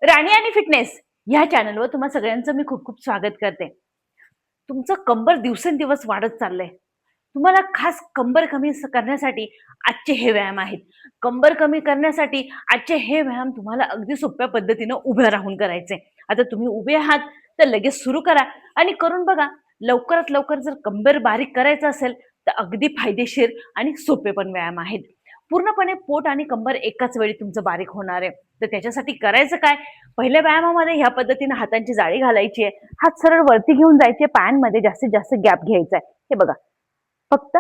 राणी आणि फिटनेस या चॅनलवर तुम्हा सगळ्यांचं मी खूप खूप स्वागत करते. तुमचं कंबर दिवसेंदिवस वाढत चाललंय. तुम्हाला खास कंबर कमी करण्यासाठी आजचे हे व्यायाम आहेत. कंबर कमी करण्यासाठी आजचे हे व्यायाम तुम्हाला अगदी सोप्या पद्धतीनं उभे राहून करायचे. आता तुम्ही उभे आहात तर लगेच सुरू करा आणि करून बघा. लवकरात लवकर जर कंबर बारीक करायचं असेल तर अगदी फायदेशीर आणि सोपे पण व्यायाम आहेत. पूर्णपणे पोट आणि कंबर एकाच वेळी तुमचं बारीक होणार आहे. तर त्याच्यासाठी करायचं काय? पहिल्या व्यायामामध्ये ह्या पद्धतीने हातांची जाळी घालायची आहे. हात सरळ वरती घेऊन जायचे, पायांमध्ये जास्तीत जास्त गॅप घ्यायचा आहे. हे बघा, फक्त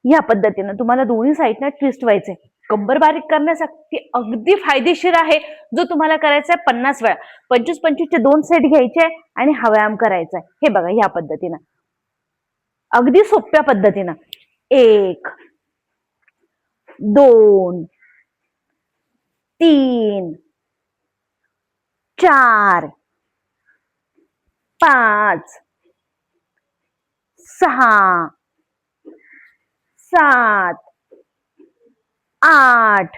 या पद्धतीनं तुम्हाला दोन्ही साईडनं ट्विस्ट व्हायचे. कंबर बारीक करण्यासाठी अगदी फायदेशीर आहे. जो तुम्हाला करायचा आहे 50 वेळा. 25-25 चे 2 सेट घ्यायचे आणि हा व्यायाम करायचा आहे. हे बघा, या पद्धतीनं अगदी सोप्या पद्धतीनं 1, 2, 3, 4, 5, 6, 7, 8,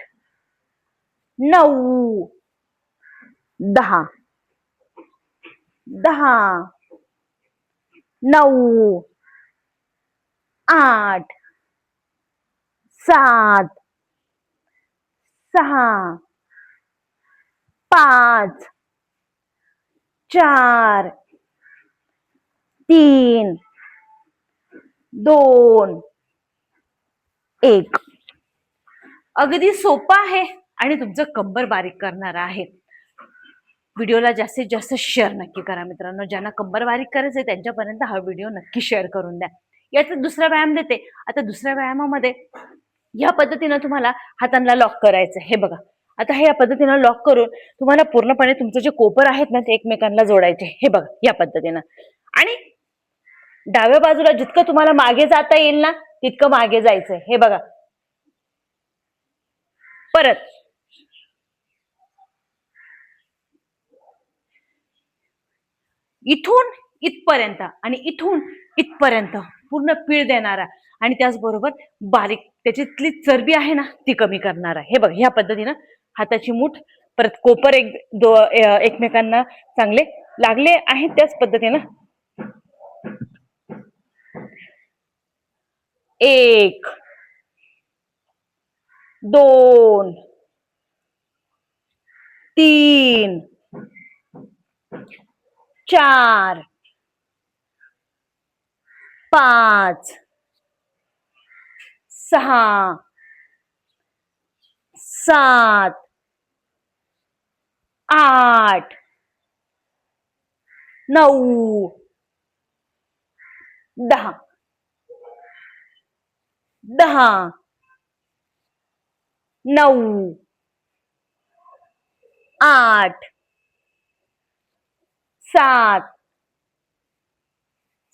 9, 10, 10, 9, 8, 7, 6, 5, 4, 3, 2, 1. अगदी सोपं आहे आणि तुमचं कंबर बारीक करणार आहे. व्हिडिओला जास्तीत जास्त शेअर नक्की करा मित्रांनो. ज्यांना कंबर बारीक करायचंय त्यांच्यापर्यंत हा व्हिडिओ नक्की शेअर करून द्या. याचा दुसरा व्यायाम देते. आता दुसऱ्या व्यायामामध्ये या पद्धतीनं तुम्हाला हातांना लॉक करायचं. हे बघा, आता हे या पद्धतीनं लॉक करून तुम्हाला पूर्णपणे तुमचे जे कोपर आहेत ना ते एकमेकांना जोडायचे. हे बघा, या पद्धतीनं. आणि डाव्या बाजूला जितकं तुम्हाला मागे जाता येईल ना तितकं मागे जायचंय. हे बघा, परत इथून इथपर्यंत आणि इथून इथपर्यंत पूर्ण पीळ देणारा आणि त्याचबरोबर बारीक त्याच्यातली चरबी आहे ना ती कमी करणारा. हे बघ, ह्या पद्धतीनं हाताची मूठ, परत कोपर एकमेकांना चांगले लागले आहेत त्याच पद्धतीनं 1, 2, 3, 4, 5, 6, 7, 8, 9, 10, 10, 9, 8, 7,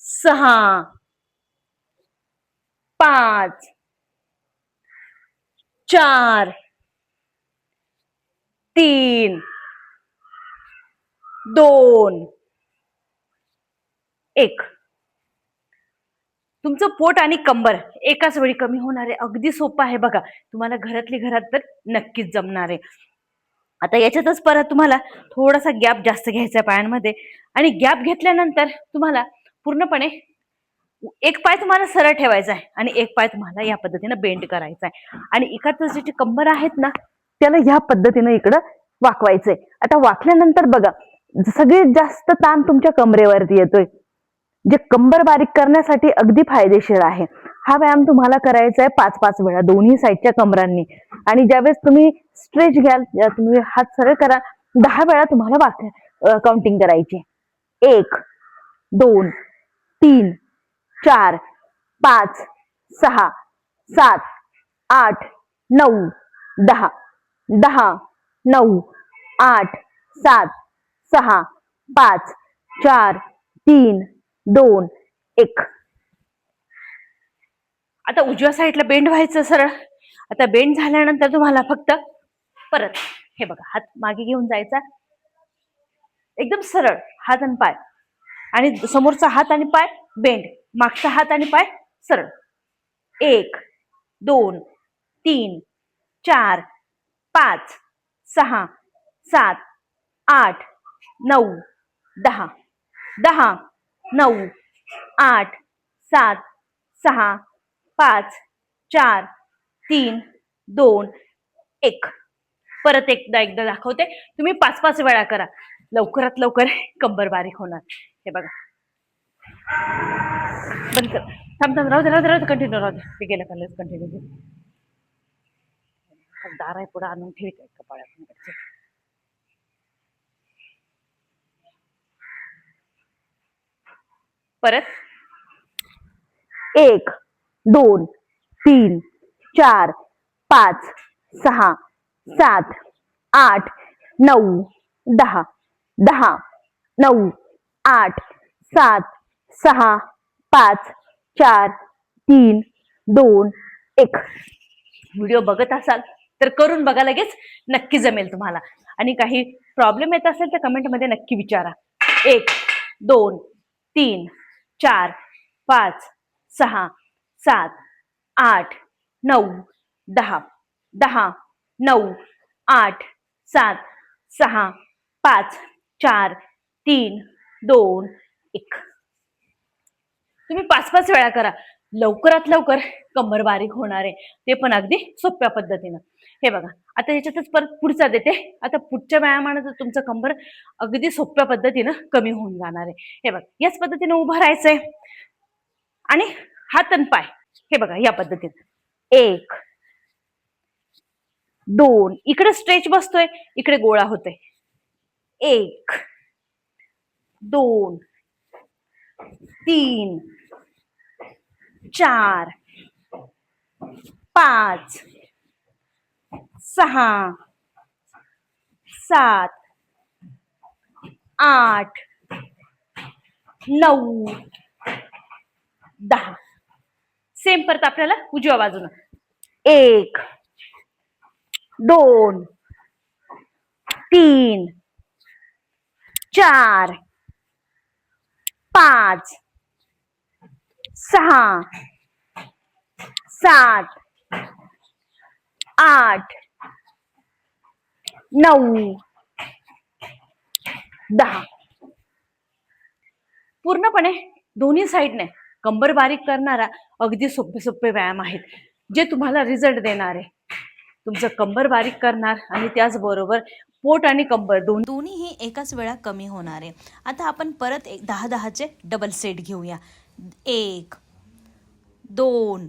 6, 5, 4, 3, 2, 1. तुमचं पोट आणि कंबर एकाच वेळी कमी होणार आहे. अगदी सोपं आहे बघा. तुम्हाला घरातली घरात तर नक्कीच जमणार आहे. आता याच्यातच परत तुम्हाला थोडासा गॅप जास्त घ्यायचा आहे पायांमध्ये आणि गॅप घेतल्यानंतर तुम्हाला पूर्णपणे एक पाय तुम्हाला सरळ ठेवायचा आहे आणि एक पाय तुम्हाला या पद्धतीनं बेंड करायचा आहे आणि इकडचं जे कंबर आहेत ना त्याला ह्या पद्धतीनं इकडं वाकवायचंय. आता वाकल्यानंतर बघा, सगळ्यात जास्त ताण तुमच्या कमरेवरती येतोय, जे कंबर बारीक करण्यासाठी अगदी फायदेशीर आहे. हा व्यायाम तुम्हाला करायचा आहे 5-5 वेळा दोन्ही साईडच्या कमरांनी. आणि ज्यावेळेस तुम्ही स्ट्रेच घ्याल, तुम्ही हात सरळ करा, 10 वेळा तुम्हाला काउंटिंग करायची. 1, 2, 3, 4, 5, 6, 7, 8, 9, 10, 10, 9, 8, 7, 6, 5, 4, 3, 2, 1. आता उजव्या साईडला बेंड व्हायचं सरळ. आता बेंड झाल्यानंतर तुम्हाला फक्त परत हे बघा, हात मागे घेऊन जायचा, एकदम सरळ हात आणि पाय, आणि समोरचा हात आणि पाय बेंड, मागचा हात आणि पाय सरळ. 1, 2, 3, 4, 5, 6, 7, 8 9 10 10 9 8 7 6 5 4 3 2 1. परत एकदा दाखवते, तुम्ही 5-5 वेळा करा. लवकरात लवकर कंबर बारीक होणार. हे बघा, बंद कर. थांब थांब, राहू दे कंटिन्यू राहू दे. ते गेलं का कंटिन्यू दे. दार आहे पुढे आणून ठेवत आहे कपाळाकडचे. परत 1 2 3 4 5 6 7 8 9 10 10 9 8 7 6 5 4 3 2 1. व्हिडिओ बघत असाल तर करून बघा, लगेच नक्की जमेल तुम्हाला. आणि काही प्रॉब्लेम येत असेल तर कमेंटमध्ये नक्की विचारा. 1 2 3 4 5 6 7 8 9 10 10 9 8 7 6 5 4 3 2 1. तुम्ही 5-5 वेळा करा. लवकरात लवकर कंबर बारीक होणार आहे, ते पण अगदी सोप्या पद्धतीनं. हे बघा, आता याच्यातच परत पुढचा देते. आता पुढच्या व्यायामानं तुमचं कंबर अगदी सोप्या पद्धतीनं कमी होऊन जाणार आहे. हे बघा, याच पद्धतीनं उभं राहायचंय आणि हात आणि पाय हे बघा या पद्धतीनं. 1 2, इकडे स्ट्रेच बसतोय, इकडे गोळा होतोय. 1 2 3 4 5 6 7 8 9 10. सेम परत आपल्याला उजव्या बाजूनं. 1 2 3 4 5 6 7 8 9 10. पूर्णपणे दोन्ही साईडने कंबर बारीक करणारा अगदी सोपे सोपे व्यायाम आहेत, जे तुम्हाला रिझल्ट देणार आहे. तुमचं कंबर बारीक करणार आणि त्याचबरोबर पोट आणि कंबर दोन्हीही एकाच वेळा कमी होणार आहे. आता आपण परत 10-10चे डबल सेट घेऊया. 1 2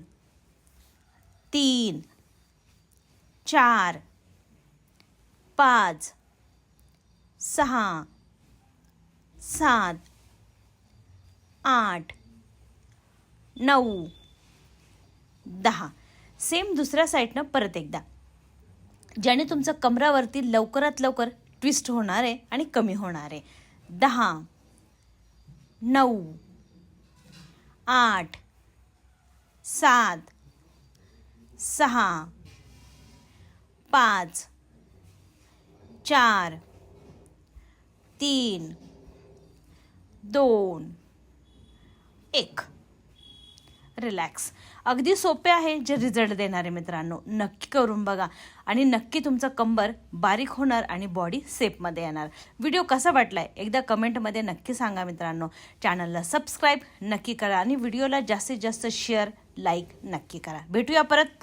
3 4 5 6 7 8 9 10. सेम दुसऱ्या साईडनं परत एकदा, ज्याने तुमचं कमरावरती लवकरात लवकर ट्विस्ट होणार आहे आणि कमी होणार आहे. 10 9 8 7 6 5 4 3 2 1. रिलॅक्स. अगदी सोपे आहे, जे रिझल्ट देणार आहे. मित्रांनो, नक्की करून बघा आणि नक्की तुमचा कंबर बारीक होणार आणि बॉडी शेपमध्ये येणार. व्हिडिओ कसा वाटलाय एकदा कमेंटमध्ये नक्की सांगा. मित्रांनो, चॅनलला सबस्क्राईब नक्की करा आणि व्हिडिओला जास्तीत जास्त शेअर लाईक नक्की करा. भेटूया परत